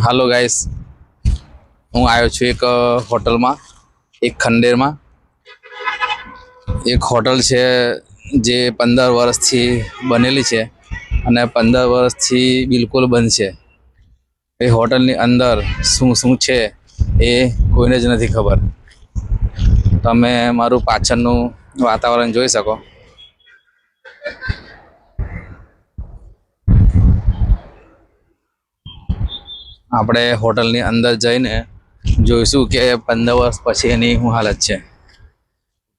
હાલો guys, હું આવ્યો છું એક હોટલમાં, એક ખંડેરમાં. એક હોટલ છે જે 15 વર્ષથી બનેલી છે અને 15 વર્ષથી બિલકુલ બંધ છે. એ હોટલની અંદર શું શું છે એ કોઈને જ નથી ખબર. તમે મારું પાછળનું વાતાવરણ જોઈ શકો. આપણે હોટલની અંદર જઈને જોઈશું કે 15 વર્ષ પછી એની શું હાલત છે.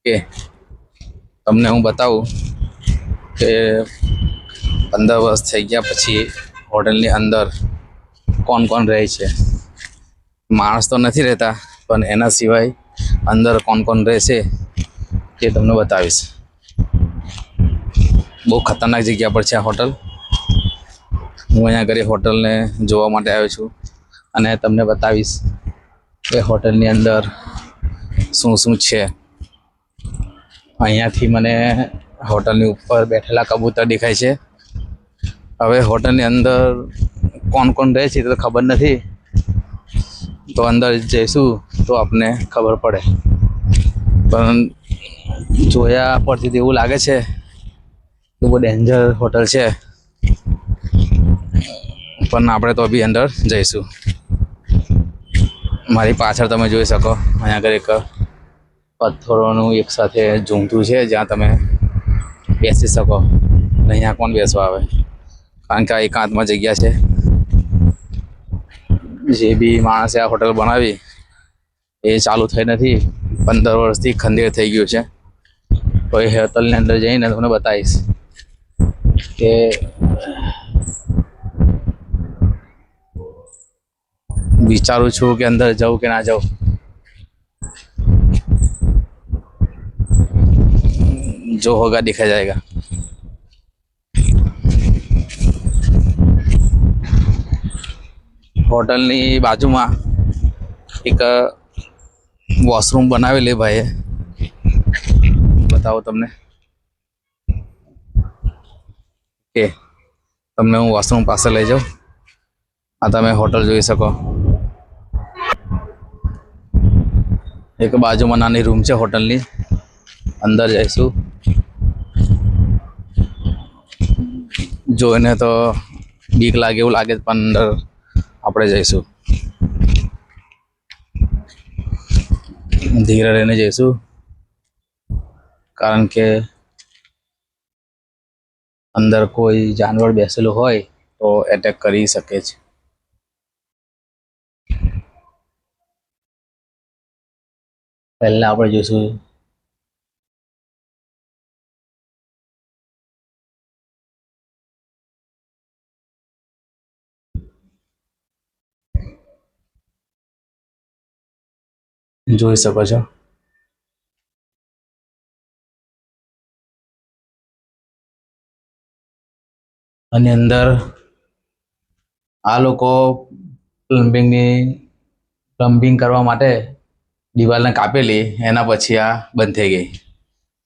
કે તમને હું બતાવું કે 15 વર્ષ થઈ ગયા પછી હોટલની અંદર કોણ કોણ રહે છે. માણસ તો નથી રહેતા, પણ એના સિવાય અંદર કોણ કોણ રહેશે તે તમને બતાવીશ. બહુ ખતરનાક જગ્યા પર છે આ હોટલ. હું અહીંયા આગળ હોટલને જોવા માટે આવ્યો છું અને તમને બતાવીશ કે હોટલની અંદર શું શું છે. અહીંયાથી મને હોટલની ઉપર બેઠેલા કબૂતર દેખાય છે. હવે હોટલની અંદર કોણ કોણ રહે છે તો ખબર નથી, તો અંદર જઈશું તો આપને ખબર પડે. પણ જોયા પરથી એવું લાગે છે કે બહુ ડેન્જર હોટલ છે, પણ આપણે તો બી અંદર જઈશું. મારી પાછળ તમે જોઈ શકો, અહીંયા આગળ એક પથ્થરોનું એક સાથે ઝૂમતું છે જ્યાં તમે બેસી શકો. અહીંયા કોણ બેસવા આવે, કારણ કે આ એકાંતમાં જગ્યા છે. જે બી માણસે આ હોટલ બનાવી એ ચાલુ થઈ નથી, 15 વર્ષથી ખંડેર થઈ ગયું છે. તો એ હોટલની અંદર જઈને તમને બતાવીશ કે વિચારું છું કે અંદર જાઉં કે ના જાઉં. जो होगा देखा जाएगा. હોટલની બાજુમાં એક વોશરૂમ બનાવેલી ભાઈએ, બતાવો તમને કે તમને હું વોશરૂમ પાસે લઈ જાઉં. આ તમે હોટલ જોઈ શકો. એક બાજુમાં નાની રૂમ છે હોટલની. અંદર જઈશું. જોઈને તો બીક લાગે એવું લાગે, પણ અંદર આપણે જઈશું. ધીરે રહીને જઈશું, કારણ કે અંદર કોઈ જાનવર બેસેલું હોય તો એટેક કરી શકે છે. પહેલા આપણે જોઈશું જોઈ શકો છો. અને અંદર આ લોકો પ્લમ્બિંગ કરવા માટે દિવાલને કાપેલી, એના પછી આ બંધ થઈ ગઈ.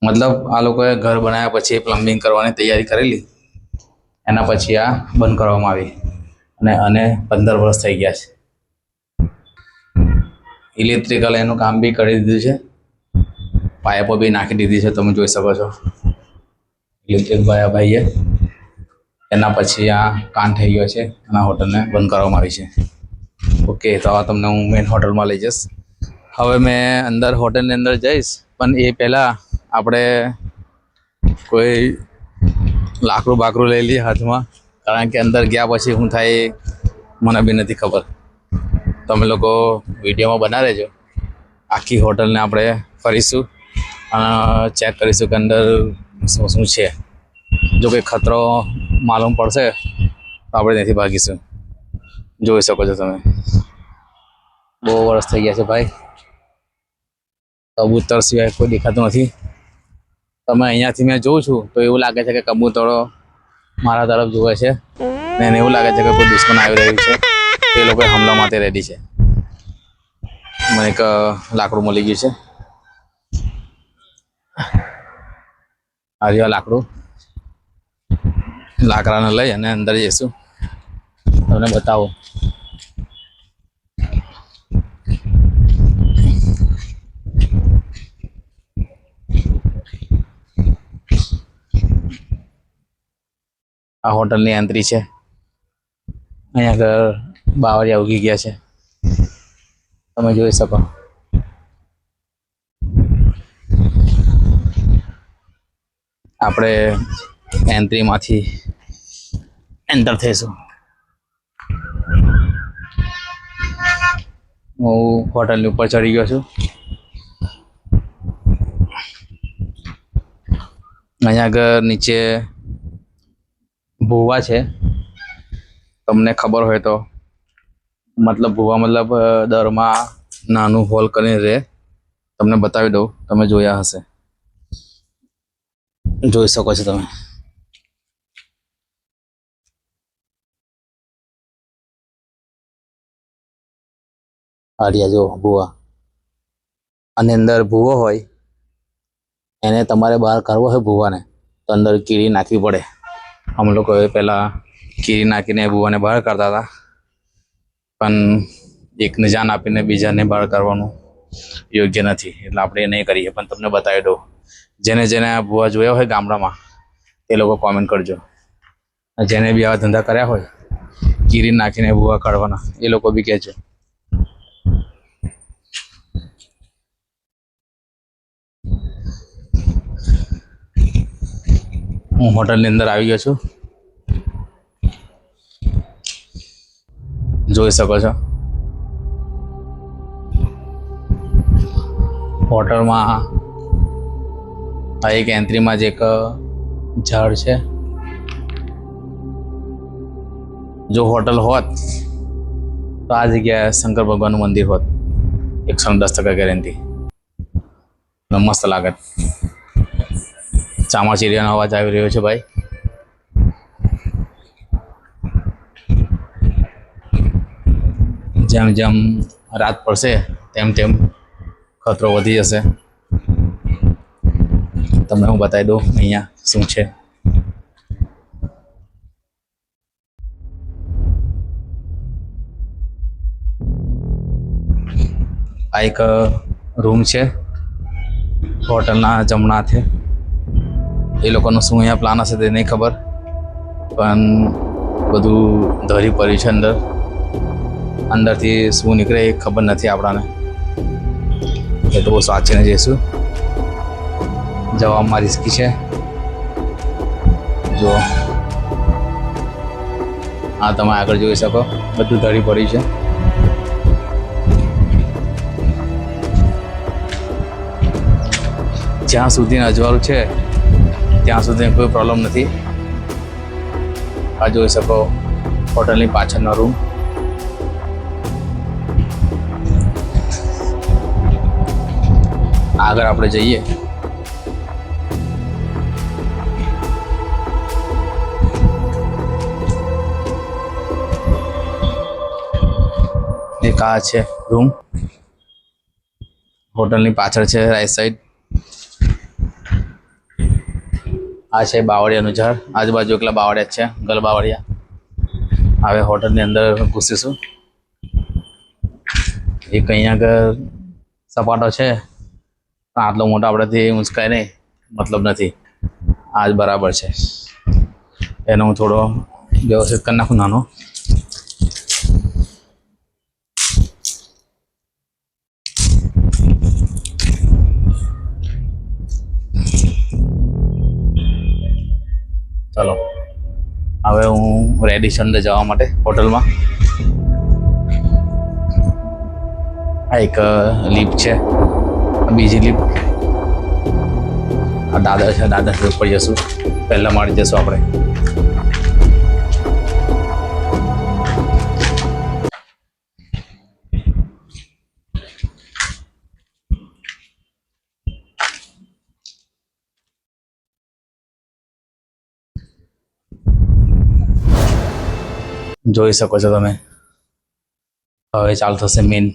મતલબ આ લોકોએ ઘર બનાવ્યા પછી પ્લમ્બિંગ કરવાની તૈયારી કરેલી, એના પછી આ બંધ કરવામાં આવી. અને 15 વર્ષ થઈ ગયા છે. ઇલેક્ટ્રિકલ એનું કામ બી કરી દીધું છે, પાઇપો બી નાખી દીધી છે, તમે જોઈ શકો છો. ઇલેક્ટ્રિક ભાઈએ એના પછી આ કામ થઈ ગયો છે અને હોટલને બંધ કરવામાં આવી છે. ઓકે, તો આ તમને હું મેઇન હોટલમાં લઈ જઈશ. હવે મેં અંદર હોટલની અંદર જઈશ, પણ એ પહેલાં આપણે કોઈ લાકડું બાકડું લઈ લઈએ હાથમાં, કારણ કે અંદર ગયા પછી શું થાય મને બી નથી ખબર. તમે લોકો વિડીયોમાં બના રહેજો. આખી હોટલને આપણે ફરીશું અને ચેક કરીશું કે અંદર શું શું છે. જો કંઈ ખતરો માલુમ પડશે તો આપણે ત્યાંથી ભાગીશું. જોઈ શકો છો તમે. બહુ વર્ષ થઈ ગયા છે ભાઈ, કબૂતર સિવાય કોઈ દેખાતું નથી. તમે અહીંયાથી મેં જોઉં છું તો એવું લાગે છે કે કબૂતરો મારા તરફ જુએ છે, ને એને એવું લાગે છે કે કોઈ દુશ્મન આવી રહ્યું છે, તે લોકો હુમલા માટે રેડી છે. મને એક લાકડું મળી ગયું છે. આ રહ્યું લાકડું. લાકડાને લઈ અને અંદર જઈશું, તમને બતાવો આ હોટલની એન્ટ્રી છે. અહીંયા આગળ બાવળિયા ઉગી ગયા છે, તમે જોઈ શકો. આપણે એન્ટ્રીમાંથી એન્ટર થઈશું. હું હોટલની ઉપર ચડી ગયો છું. અહીંયા આગળ નીચે ભૂવા છે, તમને ખબર હોય તો. મતલબ ભૂવા મતલબ દરમાં નાનું હોલ કરીને રહે. તમને બતાવી દઉં, તમે જોયા હશે, જોઈ શકો છો તમે. આર્યા જો ભૂવા, અને અંદર ભૂવો હોય એને તમારે બહાર કાઢવો હોય ભૂવાને તો અંદર કીડી નાખવી પડે. અમે લોકોએ પહેલાં કીડી નાખીને ભૂવાને બહાર કાઢતા હતા, પણ એકને જાન આપીને બીજાને બહાર કાઢવાનું યોગ્ય નથી, એટલે આપણે એ નહીં કરીએ. પણ તમને બતાવી દઉં, જેને જેને આ ભૂવા જોયા હોય ગામડામાં એ લોકો કોમેન્ટ કરજો. જેને બી આવા ધંધા કર્યા હોય કીડી નાખીને ભૂવા કાઢવાના, એ લોકો બી કહેજો. હું હોટલની અંદર આવી ગયો છું, જોઈ શકો છો. હોટલમાં આ એક એન્ટ્રીમાં જ એક ઝાડ છે. જો હોટલ હોત તો આ જગ્યાએ શંકર ભગવાનનું મંદિર હોત, 110% ગેરંટી. મસ્ત લાગત. ચામાચીડિયાનો અવાજ આવી રહ્યો છે ભાઈ. જેમ જેમ રાત પડશે તેમ તેમ ખતરો વધી જશે. તમને હું બતાવી દઉં અહીંયા શું છે. આ એક રૂમ છે હોટલના જમણા હાથે. એ લોકોનું શું અહીંયા પ્લાન હશે તે નહીં ખબર, પણ બધું ધરી પડ્યું છે અંદર. અંદરથી શું નીકળે એ ખબર નથી આપણને, એટલે બહુ સાચીને જઈશું. જવામાં રિસ્કી છે. જો આ તમે આગળ જોઈ શકો, બધું ધરી પડ્યું છે. જ્યાં સુધી અજવાળું છે ત્યાં સુધી કોઈ પ્રોબ્લેમ નથી. આ જોઈ શકો હોટલની પાછળનો રૂમ. આગળ આપણે જઈએ. એક આ છે રૂમ, હોટલની પાછળ છે રાઈટ સાઈડ. આ છે બાવળિયાનું ઝાડ, આજુબાજુ એકલા બાવળિયા છે, ગલ બાવળિયા. હવે હોટલની અંદર ઘૂસીશું. એક અહીંયા આગળ સપાટો છે, પણ આટલો મોટો આપણેથી ઊંચકાય નહીં, મતલબ નથી. આ જ બરાબર છે. એનો હું થોડો વ્યવસ્થિત કરી નાખું નાનો. ચલો હવે હું રેડી છું અંદર જવા માટે હોટલમાં. આ એક લિફ્ટ છે, બીજી લિફ્ટ. આ દાદર છે, દાદરથી ઉપર જશું. પહેલા માળી જશું આપણે. જોઈ શકો છો તમે. હવે ચાલુ થશે મેન.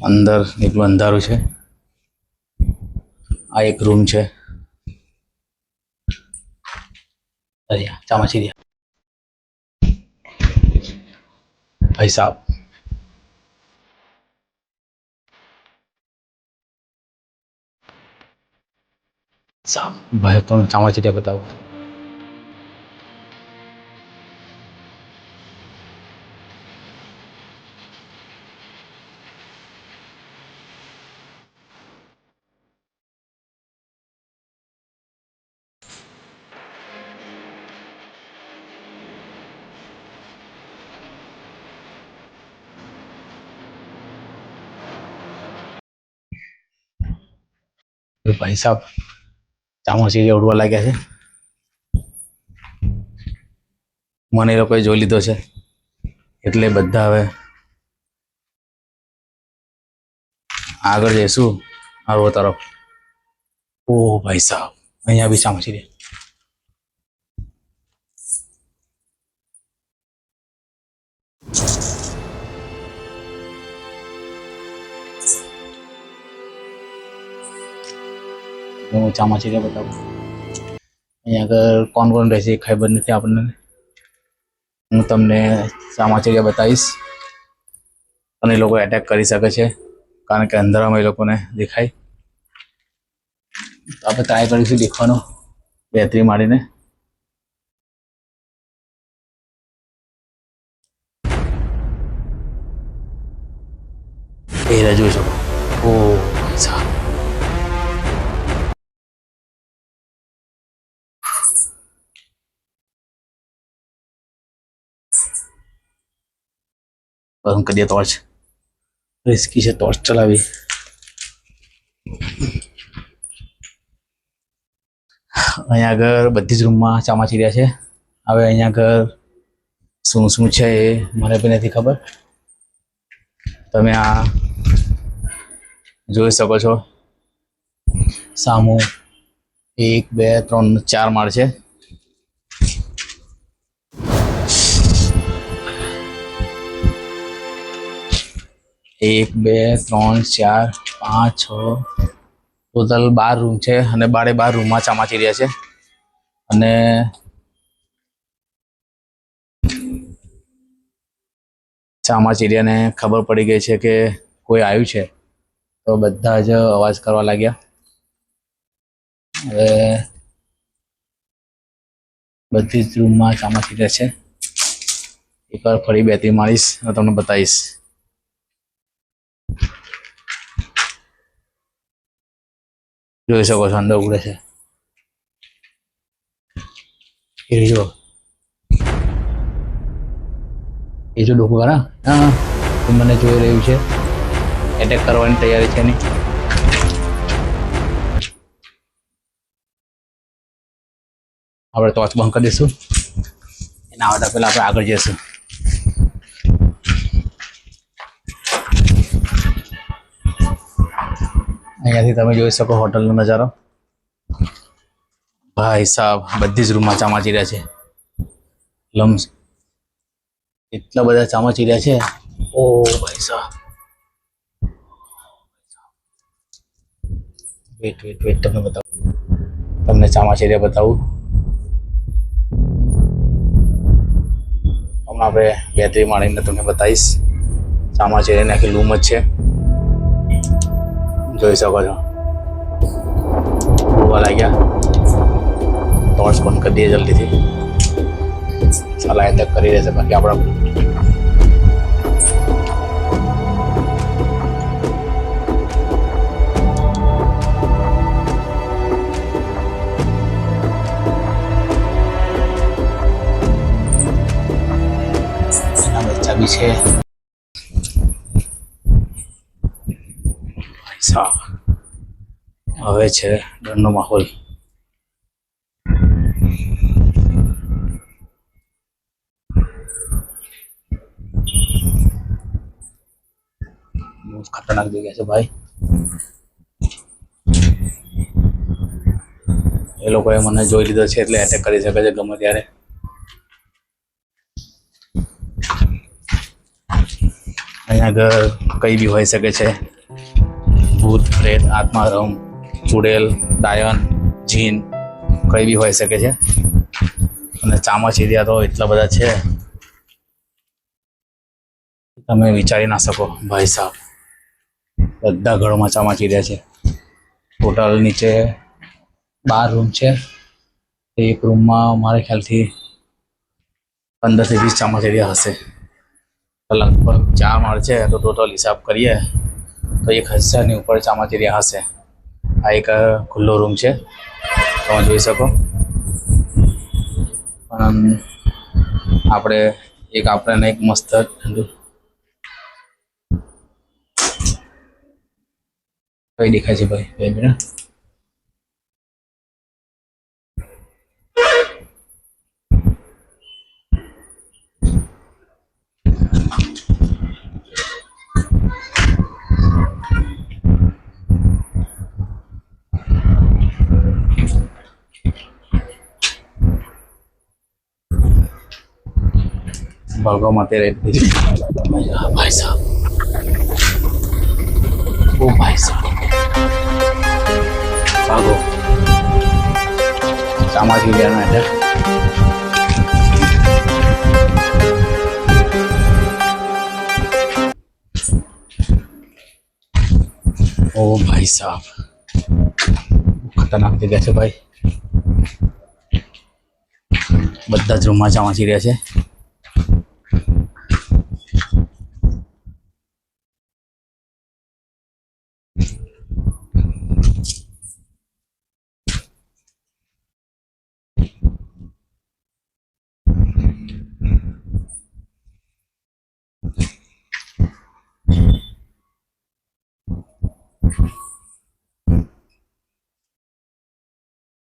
અંદર એટલું અંધારું છે. આ એક રૂમ છે. અરે ચામાચીડિયા ભાઈ સાહેબ. સાહેબ ભાઈ તો ચામાચીડિયા બતાવો. ભાઈ સાહેબ ચામાચીડિયા ઉડવા લાગ્યા છે. મને એ લોકોએ જોઈ લીધો છે એટલે બધા હવે આગળ જઈશું આરો તરફ. ઓ ભાઈ સાહેબ અહીંયા બી ચામાચીડિયા. હું ચામાચીડિયા બતાવું. અહીંયા આગળ કોણ કોણ રહેશે ખબર નથી આપણને. હું તમને ચામાચીડિયા બતાવીશ અને એ લોકો એટેક કરી શકે છે કારણ કે અંધારામાં એ લોકોને દેખાય. તો આપણે ટ્રાય કરીશું દેખવાનો બેટરી મારીને. એ જોઈ શકો. ઓ સાહેબ બંધ કરી દે ટોર્ચ. રિસ્કી છે ટોર્ચ ચલાવી. અહીંયા આગળ બધી જ રૂમમાં ચામાચીડિયા છે. હવે અહીંયા આગળ શું શું છે એ મને બી નથી ખબર. તમે આ જોઈ શકો છો સામું 1 2 3 4 માળ છે. એક બે ત્રણ ચાર પાંચ છ ટોટલ 12 રૂમ છે અને 12 રૂમમાં ચામાચીડિયા છે. અને ચામાચીડિયાને ખબર પડી ગઈ છે કે કોઈ આવ્યું છે તો બધા જ અવાજ કરવા લાગ્યા. હવે બધી જ રૂમમાં ચામાચીડિયા છે. એકવાર ફરી બેટરી મારીશ અને તમને બતાવીશ. જોઈ શકો છો અંદર ઉડે છે. એ જો ડોકું ખરા. હા મને જોઈ રહ્યું છે. એટેક કરવાની તૈયારી છે એની. આપણે ટોર્ચ બંધ કરી દઈશું. એના આવતા પહેલા આપણે આગળ જઈશું. અહીંયાથી તમે જોઈ શકો હોટલનો નજારો. ભાઈ સાહેબ બધી જ રૂમમાં ચામાચીડિયા છે. લમ્સ એટલા બધા ચામાચીડિયા છે. ઓ ભાઈ સાહેબ વેટ તમને બતાવું. તમને ચામાચીડિયા બતાવું. હમણાં આપણે બેટરી મારીને તમને બતાવીશ. ચામાચીડિયાની આખી લૂમ જ છે. જોઈ શકો છો ઉડવા લાગ્યા. ટોર્ચ બંધ કરી દઈએ જલ્દીથી. સાલા એટેક કરી રહેશે બાકી આપણા એના બચ્ચા બી છે. હવે છે ડરનો માહોલ. બહુ ખતરનાક જગ્યા છે ભાઈ. એ લોકોએ મને જોઈ લીધો છે એટલે એટેક કરી શકે છે ગમે ત્યારે. અહીંયા આગળ કઈ બી હોઈ શકે છે. ભૂત પ્રેત આત્મા રમ ચુડેલ ડાયન જીન કઈ બી હોઈ શકે છે. અને ચામાચીડિયા તો એટલા બધા છે તમે વિચારી ના શકો ભાઈ સાહેબ. બધા ઘરોમાં ચામાચીડિયા છે. ટોટલ નીચે 12 રૂમ છે. એક રૂમમાં મારે ખ્યાલથી 15 થી 20 ચામાચીડિયા હશે. લગભગ 4 માળ છે તો ટોટલ હિસાબ કરીએ તો 1000ની ઉપર ચામાચીડિયા હશે. આ એક ખુલ્લો રૂમ છે તમે જોઈ શકો. આપણે આપણને એક મસ્ત ઠંડુ કઈ દેખાય છે ભાઈ 2 મિનિટ. भागो माते रहती भाई साहब, ओ भाई साहब भागो चामाचिड़िया है। ओ भाई साहब खतरनाक जगह है भाई, બધા જ રૂમમાં ચામાચીડિયા છે।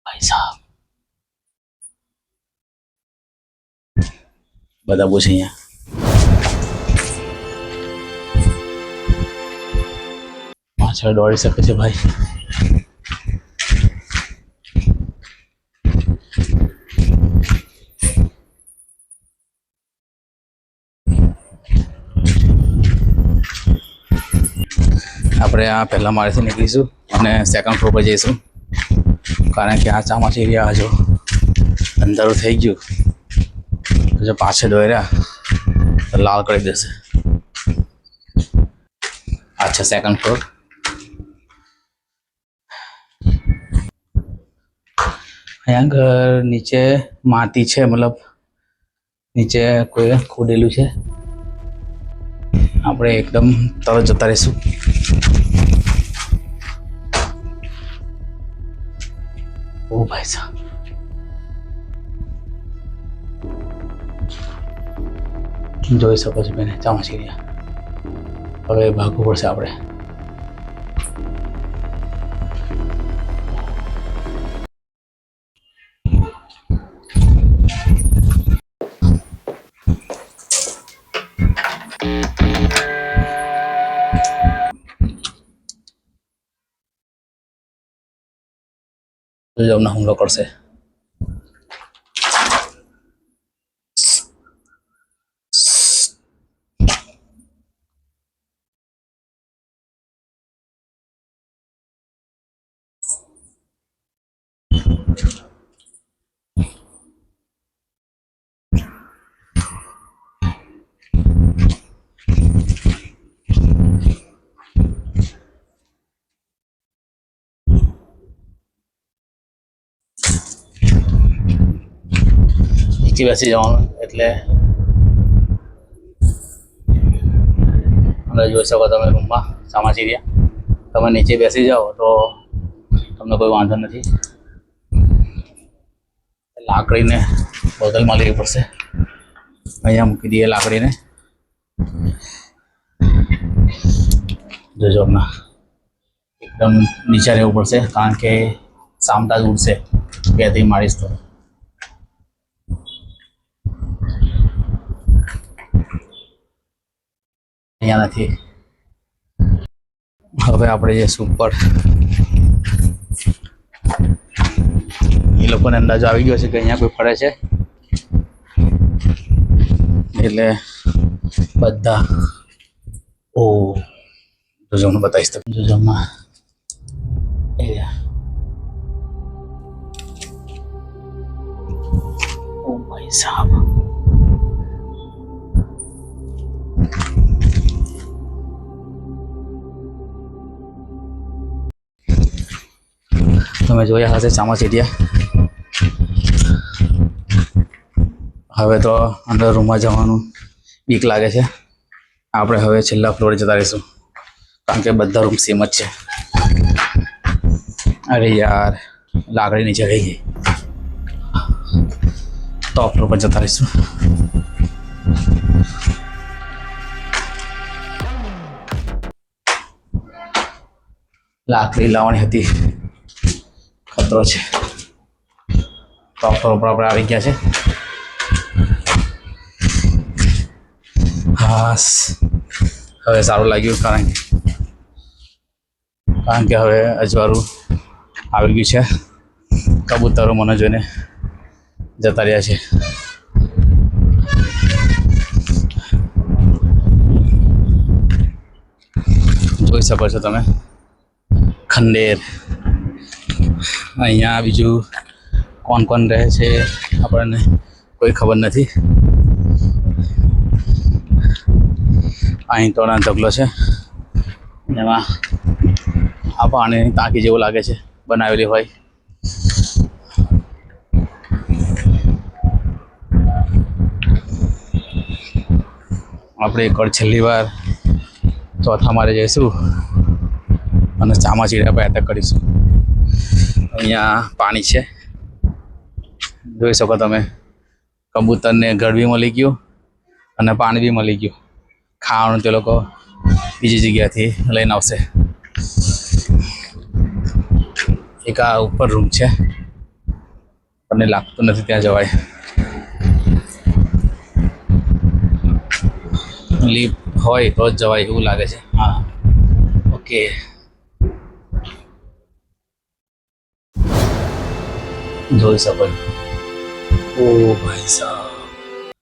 ભાઈ સાહેબ બધા બહુ છે અહીંયા, પાછળ દોડી શકે છે ભાઈ। આપણે આ પહેલા માળેથી નીકળીશું અને સેકન્ડ ફ્લોર પર જઈશું, કારણ કે આ ચામાચીડિયા હજુ અંધારું થઈ ગયું, જો પાછળ દોર્યા તો લાલ કરી દેશે। આ છે સેકન્ડ ફ્લોર। અહીંયા ઘર નીચે માટી છે, મતલબ નીચે કોઈ ખોદેલું છે। આપણે એકદમ તરત જતા રહીશું। ઓ ભાઈ સાહેબ જોઈ શકો છો બેને ચામાચીડિયા। હવે ભાગવું પડશે આપણે। જો અમને હુમલો કરશે। નીચે બેસી જવાનું, એટલે અંદર જોઈ શકો તમે રૂમમાં ચામાચીડિયા। તમે નીચે બેસી જાઓ તો તમને કોઈ વાંધો નથી। લાકડીને બોટલમાં લેવી પડશે, અહીંયા મૂકી દઈએ લાકડીને। જોજો હમણાં એકદમ નીચે રહેવું પડશે, કારણ કે સામતા જ ઉડશે બેથી મારીશ તો। અહીંયા નથી। હવે આપણે જઈશું ઉપર। એ લોકોને અંદાજો આવી ગયો છે કે અહીંયા કોઈ ફરે છે, એટલે બધા ઓ જોજો હું બતાવીશ તમને। જોજો હમણાં ઓ ભાઈ સાહેબ તમે જોયા હશે ચામાચીડિયા। હવે તો અંદર રૂમમાં જવાનું બીક લાગે છે। આપણે હવે છેલ્લા ફ્લોરે જતા રહીશું, કારણ કે બધા રૂમ સેમ જ છે। અરે યાર લાકડી નીચે રહી ગઈ। ટોપ ફ્લોર પર જતા રહીશું। લાકડી લાવવાની હતી, ખતરો છે। ટોપ ફ્લોર પર આપણે આવી ગયા છે। હાસ હવે સારું લાગ્યું, કારણ કે હવે અજવાળું આવી ગયું છે। કબૂતરો મને જોઈને જતા રહ્યા છે। જોઈ શકો છો તમે ખંડેર. અહીંયા બીજું કોણ કોણ રહે છે આપણને કોઈ ખબર નથી. અહીં તોડા ઢગલો છે, એમાં આ પાણીની ટાંકી જેવું લાગે છે બનાવેલી હોય. આપણે એક વાર છેલ્લી વાર ચોથા મારે જઈશું અને ચામાચીડિયા પર એટેક કરીશું. અહીંયા પાણી છે, જોઈ શકો તમે. કબૂતરને ઘર બી મળી ગયું અને પાણી બી મળી ગયું. ખાવાનું તે લોકો બીજી જગ્યાથી લઈને આવશે. એક આ ઉપર રૂમ છે, મને લાગતું નથી ત્યાં જવાય. લીફ હોય તો જ જવાય એવું લાગે છે. હા, ઓકે. જોઈ શકો છો. ઓ ભાઈ સાહેબ,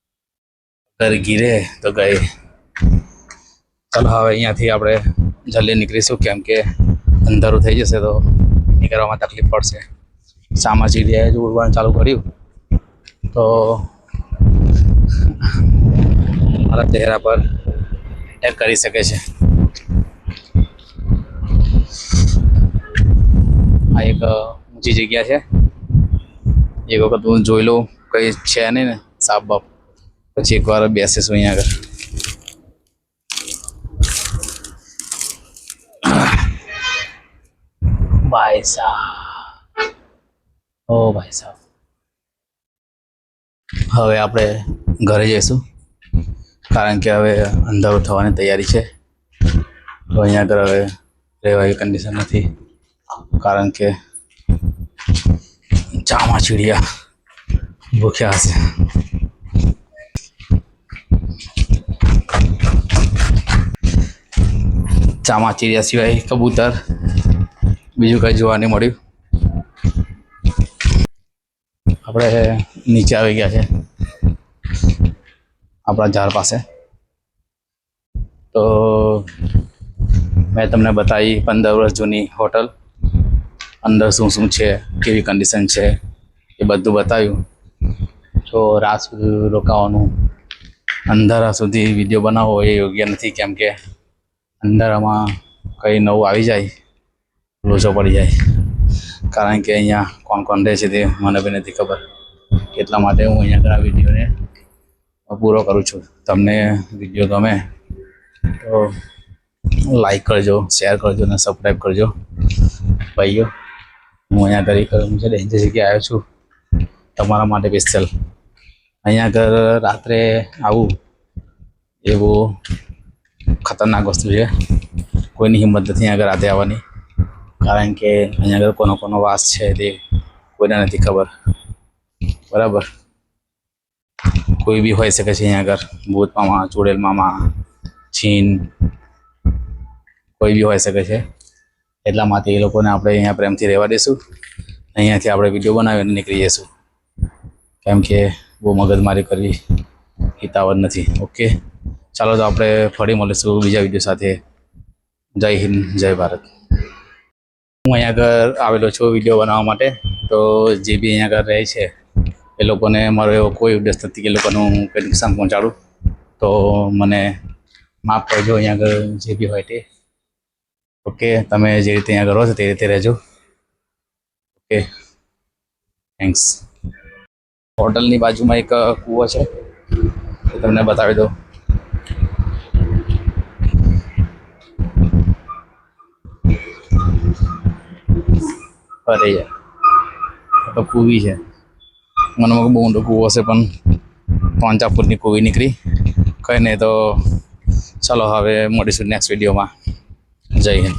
ઘર ગીરે તો ગઈ. ચાલો હવે અહીંયાથી આપણે જલ્દી નીકળીશું, કેમ કે અંધારું થઈ જશે તો નીકળવામાં તકલીફ પડશે. ચામાચીડિયાએ જો ઉડવાનું ચાલુ કર્યું તો મારા ચહેરા પર એટેક કરી શકે છે. આ એક ઊંચી જગ્યા છે. એક વખત હું જોઈ લઉં, કંઈ છે નહીં ને સાપ બાપ, પછી એકવાર બેસીશું અહીંયા આગળ. ભાઈ સાહેબ, ઓ ભાઈ સાહેબ, હવે આપણે ઘરે જઈશું, કારણ કે હવે અંધારું થવાની તૈયારી છે. તો અહીંયા આગળ હવે રહેવાની કન્ડિશન નથી, કારણ કે ચામાચીડિયા ભૂખ્યા હશે. ચામાચીડિયા સિવાય કબૂતર બીજું કંઈ જોવા નહીં મળ્યું. આપણે નીચે આવી ગયા છે આપણા ઝાડ પાસે. તો મેં તમને બતાવી 15 વર્ષ જૂની હોટલ, અંદર શું શું છે, કેવી કન્ડિશન છે, એ બધું બતાવ્યું. તો રાત સુધી રોકાવાનું, અંધારા સુધી વિડીયો બનાવવો એ યોગ્ય નથી, કેમ કે અંધારામાં કંઈ નવું આવી જાય લોચો પડી જાય. કારણ કે અહીંયા કોણ કોણ રહે છે તે મને બી નથી ખબર. એટલા માટે હું અહીંયા આ વિડીયોને પૂરો કરું છું. તમને વિડીયો ગમે તો લાઈક કરજો, શેર કરજો અને સબસ્ક્રાઈબ કરજો ભાઈઓ. હું અહીંયા આગળ છે ડેન્જર જગ્યાએ આવ્યો છું તમારા માટે સ્પેશિયલ. અહીંયા આગળ રાત્રે આવું એ બહુ ખતરનાક વસ્તુ છે. કોઈની હિંમત નથી અહીંયા આગળ રાતે આવવાની, કારણ કે અહીંયા આગળ કોનો કોનો વાસ છે તે કોઈને નથી ખબર. બરાબર, કોઈ બી હોઈ શકે છે અહીંયા આગળ. ભૂત મામા, ચુડેલ મામા, છીન, કોઈ બી હોઈ શકે છે. એટલા માટે એ લોકોને આપણે અહીંયા પ્રેમથી રહેવા દઈશું. અહીંયાથી આપણે વિડીયો બનાવીને નીકળી જઈશું, કેમ કે બહુ મગજમારી કરવી હિતાવત નથી. ઓકે, ચાલો તો આપણે ફરી મળીશું બીજા વિડીયો સાથે. જય હિન્દ, જય ભારત. હું અહીંયા આગળ આવેલો છું વિડીયો બનાવવા માટે. તો જે બી અહીંયા આગળ રહે છે એ લોકોને મારો એવો કોઈ ઉદ્દેશ નથી કે એ લોકોને હું કંઈ નુકસાન પહોંચાડું. તો મને માફ કરજો અહીંયા આગળ જે બી હોય તે. ઓકે, તમે જે રીતે અહીંયા આગળ રહો છો તે રીતે રહેજો. Okay, thanks. હોટલની બાજુમાં એક કૂવો છે, એ તમને બતાવી દઉં. અરે યાર, તો કૂવી છે. મને બહુ ઊંડો કૂવો હશે, પણ 3-4 ફૂટની કૂવી નીકળી. કંઈ નહીં, તો ચાલો હવે મળીશું નેક્સ્ટ વિડીયોમાં. જય હિન્દ.